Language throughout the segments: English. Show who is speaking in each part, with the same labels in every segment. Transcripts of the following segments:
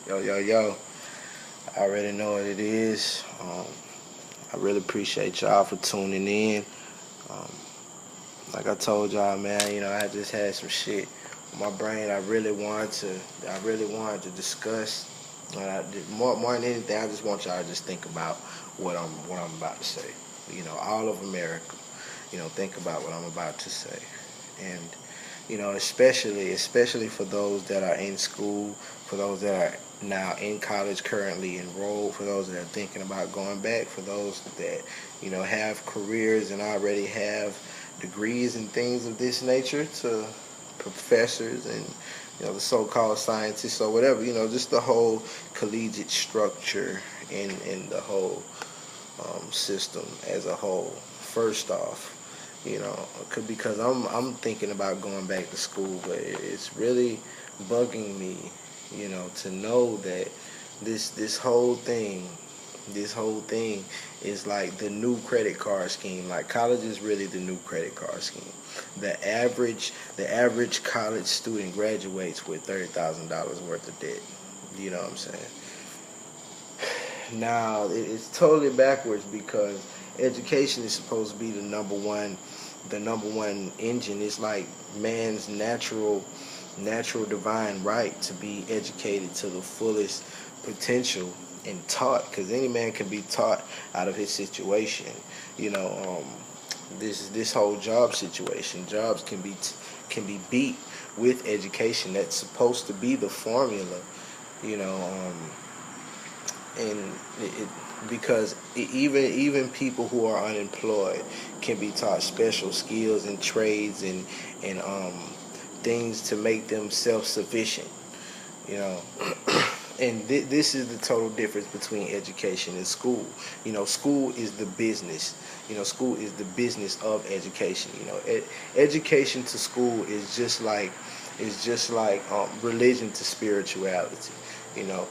Speaker 1: Yo, yo, yo. I already know what it is. I really appreciate y'all for tuning in. Um, like I told y'all, man, I just had some shit on my brain. I really wanted to discuss. More than anything, I just want y'all to just think about what I'm about to say. All of America. Think about what I'm about to say, and especially for those that are in school, for those that are now in college currently enrolled, for those that are thinking about going back, for those that have careers and already have degrees and things of this nature, to professors and the so-called scientists or whatever, just the whole collegiate structure and the whole system as a whole. First off, because I'm thinking about going back to school, but it's really bugging me, to know that this whole thing is like the new credit card scheme. Like, college is really the new credit card scheme. The average college student graduates with $30,000 worth of debt. You know what I'm saying? Now it's totally backwards, because education is supposed to be the number one engine. It's like man's natural divine right to be educated to the fullest potential and taught, because any man can be taught out of his situation. This whole job situation, jobs can be beat with education. That's supposed to be the formula. You know, and because even people who are unemployed can be taught special skills and trades and things to make them self-sufficient. You know, and this is the total difference between education and school. School is the business. School is the business of education. Education to school is just like religion to spirituality. You know,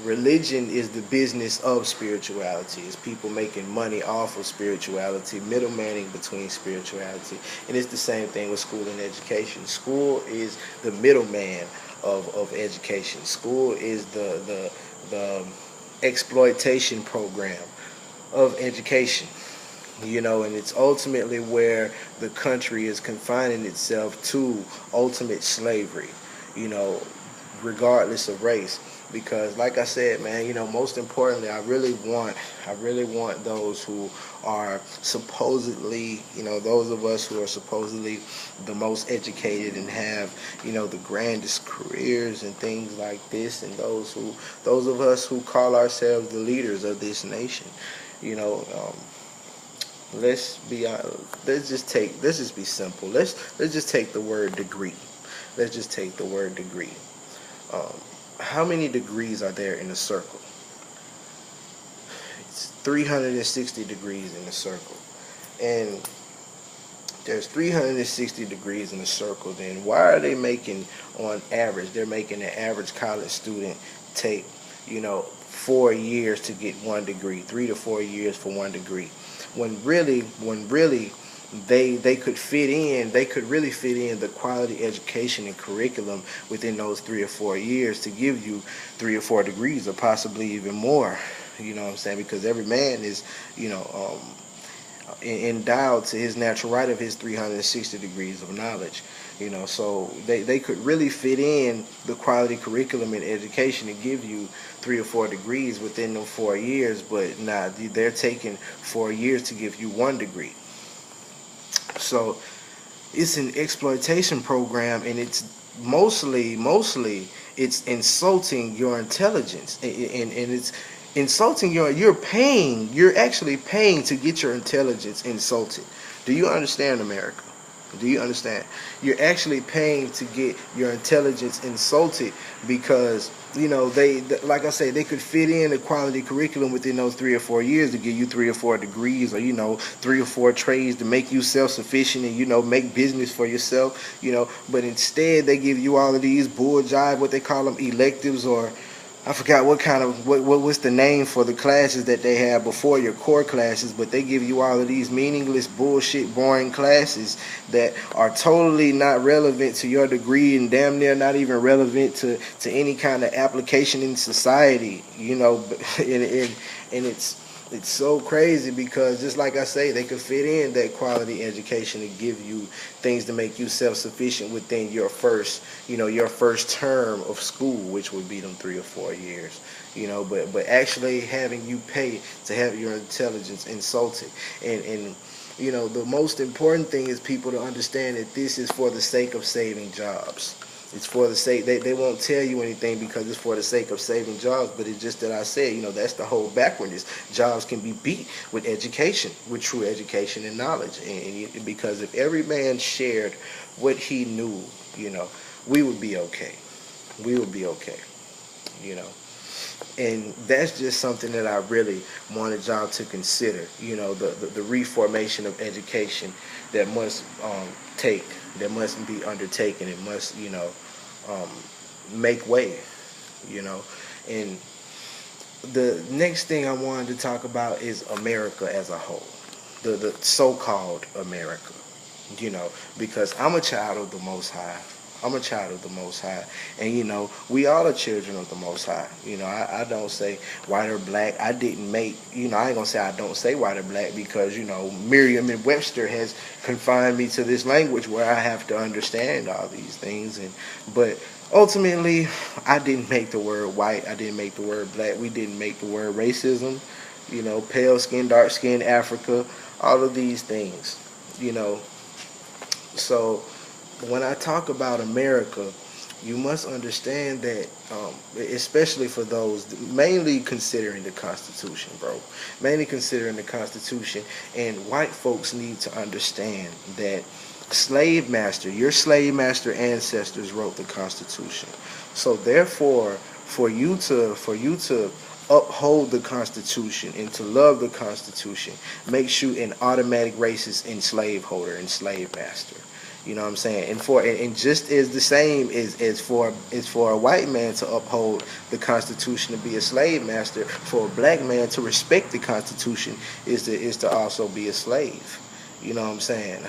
Speaker 1: religion is the business of spirituality. It's people making money off of spirituality, middlemaning between spirituality, and it's the same thing with school and education. School is the middleman of education. School is the exploitation program of education. And it's ultimately where the country is confining itself to ultimate slavery. You know, regardless of race. Because, like I said, man, most importantly, I really want those who are supposedly, those of us who are supposedly the most educated and have, the grandest careers and things like this, and those of us who call ourselves the leaders of this nation, let's be honest. Let's just be simple. Let's just take the word degree. Let's just take the word degree. Um, how many degrees are there in a circle? It's 360 degrees in a circle. And there's 360 degrees in a circle. Then why are they making, on average, they're making an average college student take, 4 years to get one degree, 3 to 4 years for one degree. When really they could really fit in the quality education and curriculum within those 3 or 4 years to give you 3 or 4 degrees, or possibly even more. You know what I'm saying? Because every man is, endowed to his natural right of his 360 degrees of knowledge. So they could really fit in the quality curriculum and education to give you 3 or 4 degrees within them 4 years, but nah, they're taking 4 years to give you one degree. So it's an exploitation program, and it's mostly it's insulting your intelligence, and it's insulting you're actually paying to get your intelligence insulted. Do you understand, America? Do you understand? You're actually paying to get your intelligence insulted, because they, like I say, they could fit in a quality curriculum within those 3 or 4 years to give you 3 or 4 degrees, or 3 or 4 trades to make you self-sufficient and make business for yourself. But instead they give you all of these bull jive, what they call them, electives, or I forgot what kind of what's the name for the classes that they have before your core classes, but they give you all of these meaningless bullshit boring classes that are totally not relevant to your degree and damn near not even relevant to any kind of application in society, you know. And it's so crazy because just like I say, they could fit in that quality education to give you things to make you self-sufficient within your first, your first term of school, which would be them 3 or 4 years, but actually having you pay to have your intelligence insulted. And the most important thing is people to understand that this is for the sake of saving jobs. It's for the sake, they won't tell you anything because it's for the sake of saving jobs, but it's just that I said, that's the whole backwardness. Jobs can be beat with education, with true education and knowledge. And because if every man shared what he knew, we would be okay. We would be okay, And that's just something that I really wanted y'all to consider, the reformation of education that must that must be undertaken. It must, make way, And the next thing I wanted to talk about is America as a whole, the so-called America, because I'm a child of the Most High. I'm a child of the Most High. And, we all are children of the Most High. I don't say white or black. I didn't make, I ain't going to say I don't say white or black because, Merriam and Webster has confined me to this language where I have to understand all these things. But ultimately, I didn't make the word white. I didn't make the word black. We didn't make the word racism, pale skin, dark skin, Africa, all of these things, So when I talk about America, you must understand that, especially for those mainly considering the Constitution, bro. Mainly considering the Constitution, and white folks need to understand that your slave master ancestors wrote the Constitution. So therefore, for you to uphold the Constitution and to love the Constitution makes you an automatic racist and slaveholder and slave master. You know what I'm saying? And just as the same is for a white man to uphold the Constitution to be a slave master, for a black man to respect the Constitution is to also be a slave. You know what I'm saying?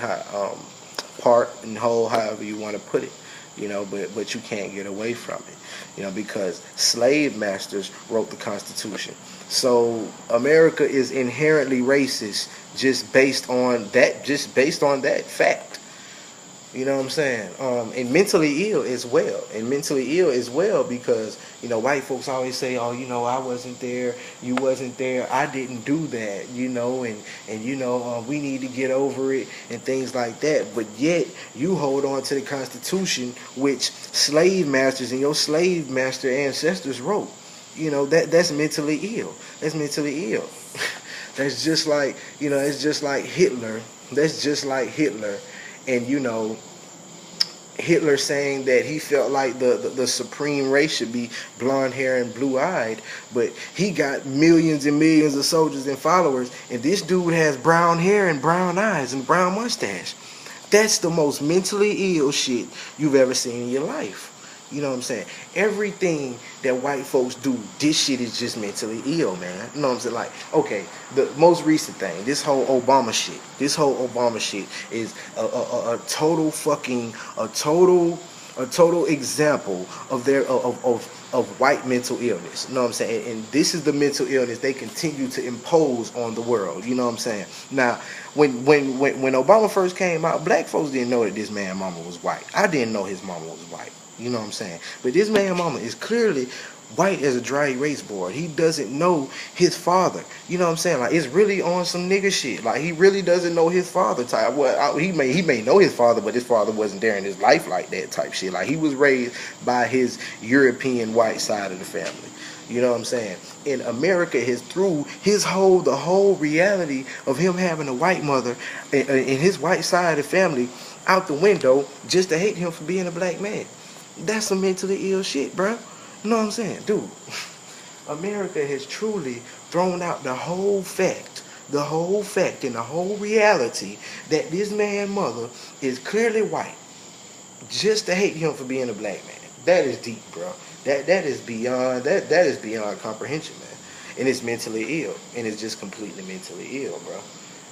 Speaker 1: Part and whole, however you want to put it. But you can't get away from it. Because slave masters wrote the Constitution. So America is inherently racist just based on that fact. You know what I'm saying? And mentally ill as well. Because, white folks always say, oh, I wasn't there, you wasn't there, I didn't do that, and we need to get over it and things like that. But yet you hold on to the Constitution, which slave masters and your slave master ancestors wrote. That's mentally ill. That's mentally ill. That's just like, it's just like Hitler. That's just like Hitler. And Hitler saying that he felt like the supreme race should be blonde hair and blue eyed, but he got millions and millions of soldiers and followers, and this dude has brown hair and brown eyes and brown mustache. That's the most mentally ill shit you've ever seen in your life. You know what I'm saying? Everything that white folks do, this shit is just mentally ill, man. You know what I'm saying? Like, okay, the most recent thing, this whole Obama shit is a total example of white mental illness. You know what I'm saying? And this is the mental illness they continue to impose on the world. You know what I'm saying? Now, when Obama first came out, black folks didn't know that this man mama was white. I didn't know his mama was white. You know what I'm saying? But this man mama is clearly white as a dry erase board. He doesn't know his father. You know what I'm saying? Like, it's really on some nigga shit. Like, he really doesn't know his father type. Well, he may know his father, but his father wasn't there in his life like that type shit. Like, he was raised by his European white side of the family. You know what I'm saying? And America has threw the whole reality of him having a white mother and his white side of the family out the window just to hate him for being a black man. That's some mentally ill shit, bro. You know what I'm saying? Dude, America has truly thrown out the whole fact and the whole reality that this man's mother is clearly white just to hate him for being a black man. That is deep, bro. That is beyond that is beyond comprehension, man. And it's mentally ill, and it's just completely mentally ill, bro.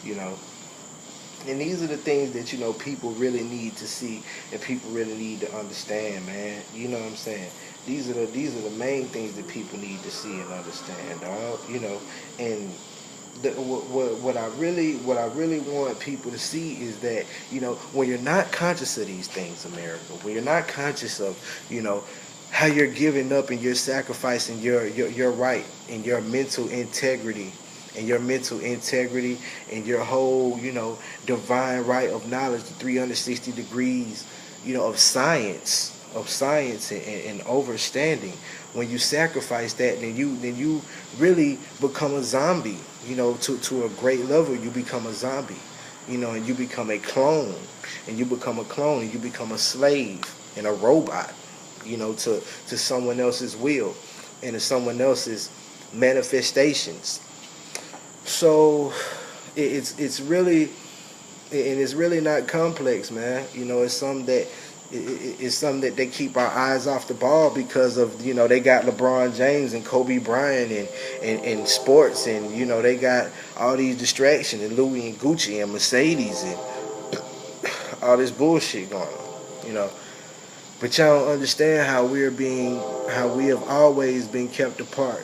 Speaker 1: You know. And these are the things that, people really need to see and people really need to understand, man. You know what I'm saying? These are the main things that people need to see and understand, dog. And what I really want people to see is that, when you're not conscious of these things, America, when you're not conscious of, how you're giving up and you're sacrificing your right and your mental integrity and your whole, divine right of knowledge, the 360 degrees, of science and overstanding. When you sacrifice that, then you really become a zombie. To a great level, you become a zombie. And you become a clone, and you become a slave and a robot. To someone else's will and to someone else's manifestations. So it's really not complex, man. It's something that they keep our eyes off the ball because of, they got LeBron James and Kobe Bryant and sports, and they got all these distractions and Louis and Gucci and Mercedes and all this bullshit going on. But y'all don't understand how we have always been kept apart,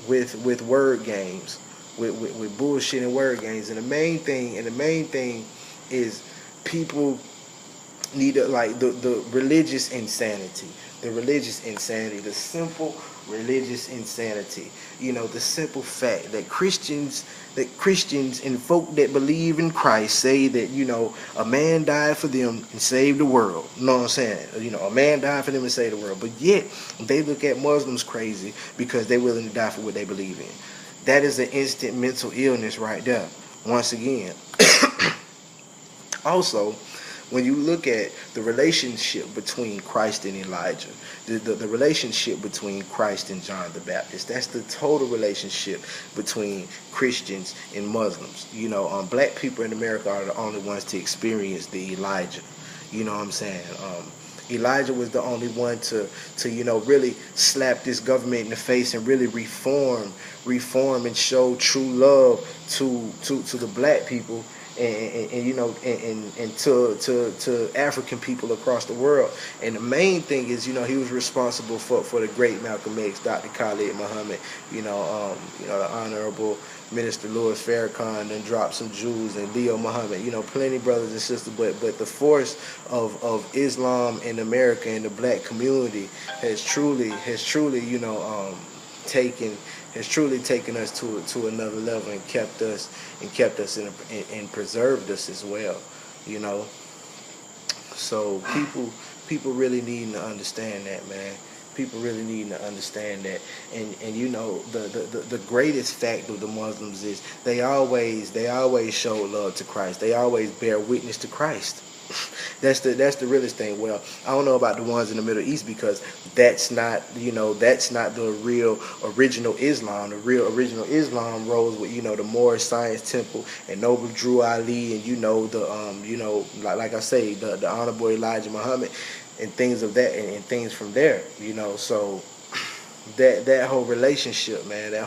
Speaker 1: with word games. With bullshit and word games, and the main thing is people need the religious insanity, the simple religious insanity. The simple fact that Christians and folk that believe in Christ say that, a man died for them and saved the world. You know what I'm saying? A man died for them and saved the world. But yet they look at Muslims crazy because they're willing to die for what they believe in. That is an instant mental illness right there. Once again. Also, when you look at the relationship between Christ and Elijah, the relationship between Christ and John the Baptist, that's the total relationship between Christians and Muslims. Black people in America are the only ones to experience the Elijah. You know what I'm saying? Elijah was the only one to really slap this government in the face and really reform and show true love to the black people and to African people across the world. And the main thing is, he was responsible for the great Malcolm X, Dr. Khalid Muhammad, the Honorable Minister Louis Farrakhan and dropped some Jews, and Leo Muhammad, plenty brothers and sisters, but the force of Islam in America and the black community has truly taken us to another level and kept us and preserved us as well. So people really need to understand that, man. People really need to understand that, and the greatest fact of the Muslims is they always show love to Christ. They always bear witness to Christ. That's the realest thing. Well, I don't know about the ones in the Middle East because that's not the real original Islam. The real original Islam rose with the Moorish Science Temple and Noble Drew Ali and like I say the Honorable Elijah Muhammad and things of that and things from there. So that whole relationship, man, and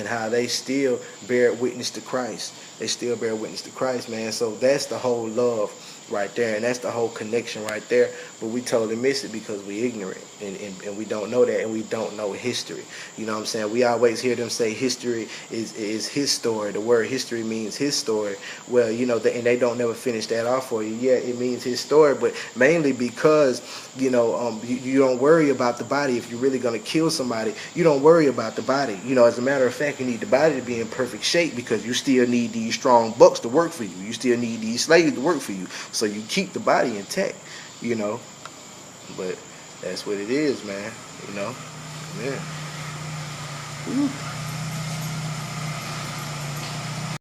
Speaker 1: how they still bear witness to Christ. They still bear witness to Christ, man. So that's the whole love right there, and that's the whole connection right there. But we totally miss it because we ignorant and we don't know that, and we don't know history. You know what I'm saying? We always hear them say history is his story. The word history means his story. Well, and they don't never finish that off for you. Yeah, it means his story, but mainly because you don't worry about the body. If you're really gonna kill somebody, you don't worry about the body. As a matter of fact, you need the body to be in perfect shape because you still need these strong bucks to work for you. You still need these slaves to work for you. So you keep the body intact, But that's what it is, man. Yeah. Woo.